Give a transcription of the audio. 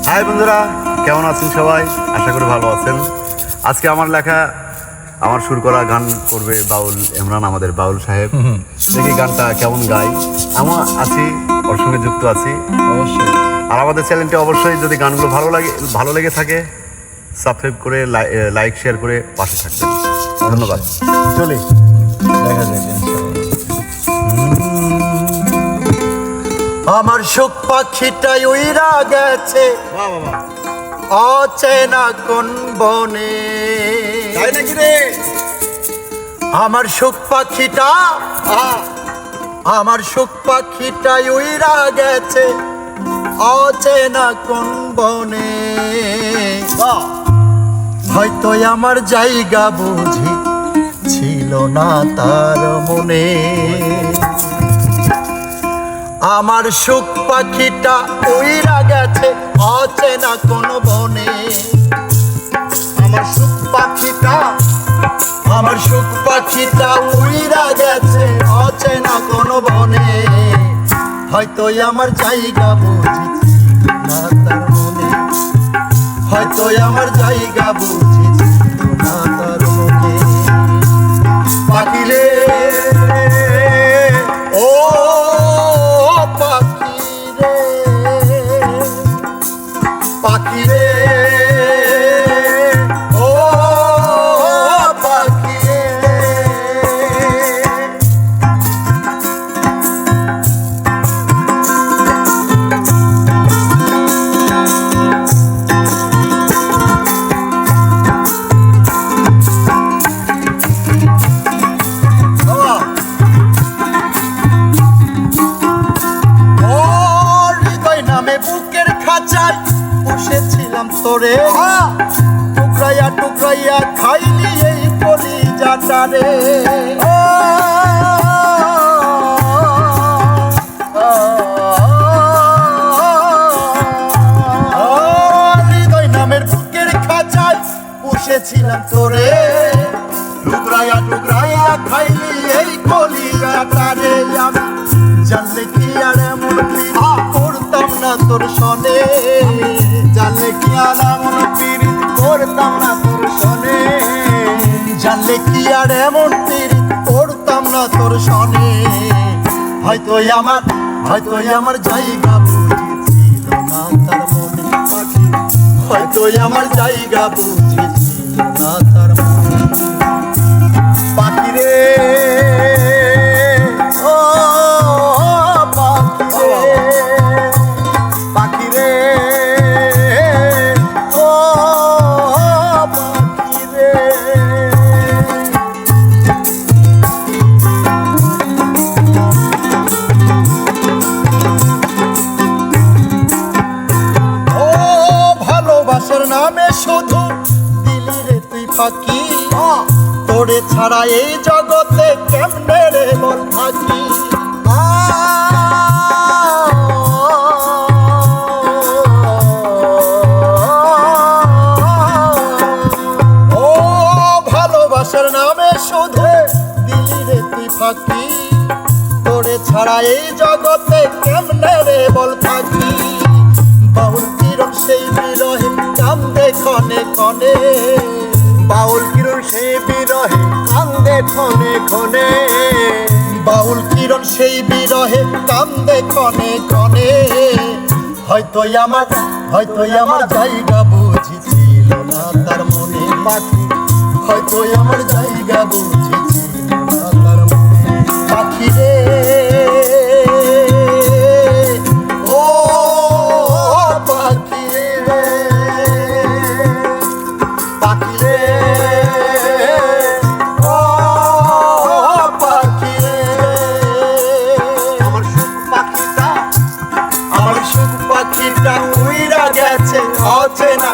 High বন্ধুরা, কেমন আছেন সবাই? আশা করি ভালো আছেন। আজকে আমার লেখা, আমার সুর করা গান করবে বাউল ইমরান, আমাদের বাউল সাহেব। দেখি গানটা কেমন গাই। আমার আছি, ওর সঙ্গে যুক্ত আছি অবশ্যই। আর আমাদের চ্যানেলটি অবশ্যই যদি গানগুলো ভালো লেগে থাকে সাবস্ক্রাইব করে লাইক শেয়ার করে পাশে থাকবেন। ধন্যবাদ। চলি, দেখা যাবে। আমার সুখ পাখিটাই উইরা গেছে অচেনা কোন বনে। তাই নাকি রে? আমার সুখ পাখিটা, আমার সুখ পাখিটাই উইরা গেছে অচেনা কোন বনে। হয়তো আমার জায়গা বুঝি ছিল না তার মনে। আমার সুখ পাখিটা উইরা গেছে অচেনা কোন বনে। আমার সুখ পাখিটা, আমার সুখ পাখিটা উইরা গেছে অচেনা কোন বনে। হয়তো আমার জায়গা বুঝেছি না তার মনে। হয়তো আমার জায়গা বুঝেছি না তার মনে। পাখি রে ও পাখি রে ও পাখি রে। ও হৃদয় নামে বুকের খাঁচায় বসেছিলাম তোরে, টুকরাইয়া টুকরাইয়া খাইলি এই কলিজাটা রে। হৃদয় নামের বুকের খাঁচায় বসেছিলাম তোরে, টুকরাইয়া টুকরাইয়া খাইলি এই কলিজাটা রে। আমি জানলে কি আর এমন করতাম না তোর সনে। জানলে কি আর এমন পিড়ি করতাম না তোর সনে। জানলে কি আর এমন পিড়ি করতাম না তোর সনে। হয়তো আমার জায়গা বুঝেছিল না তার মনে। হয়তো আমার জায়গা বুঝেছিল না তার মনে। পাখি রে ও পাখি রে ও পাখি রে। ও ভালোবাসার নামে শুধু দিলি রে তুই ফাঁকি। তোরে ছাড়া এই জগতে কেমনে রে বল থাকি। ও ভালোবাসার নামে শুধু দিলি রে তুই ফাঁকি। তোরে ছাড়া এই জগতে কেমনে রে বল থাকি। বাউল কিরণ সেই বিরহে কান্দে ক্ষণে ক্ষণে। বাউল কিরণ সেই বিরহে কান্দে ক্ষণে ক্ষণে। বাউল কিরণ সেই বিরহে কান্দে ক্ষণে ক্ষণে। হয়তো আমার জায়গা বুঝেছিল না তার মনে। পাখি হয়তো আমার জায়গা বুঝেছিল না তার মনে। পাখি রে ও পাখি রে পাখি রে ও পাখি রে। আমার সুখ পাখিটা, আমার সুখ পাখিটা উইরা গেছে অচেনা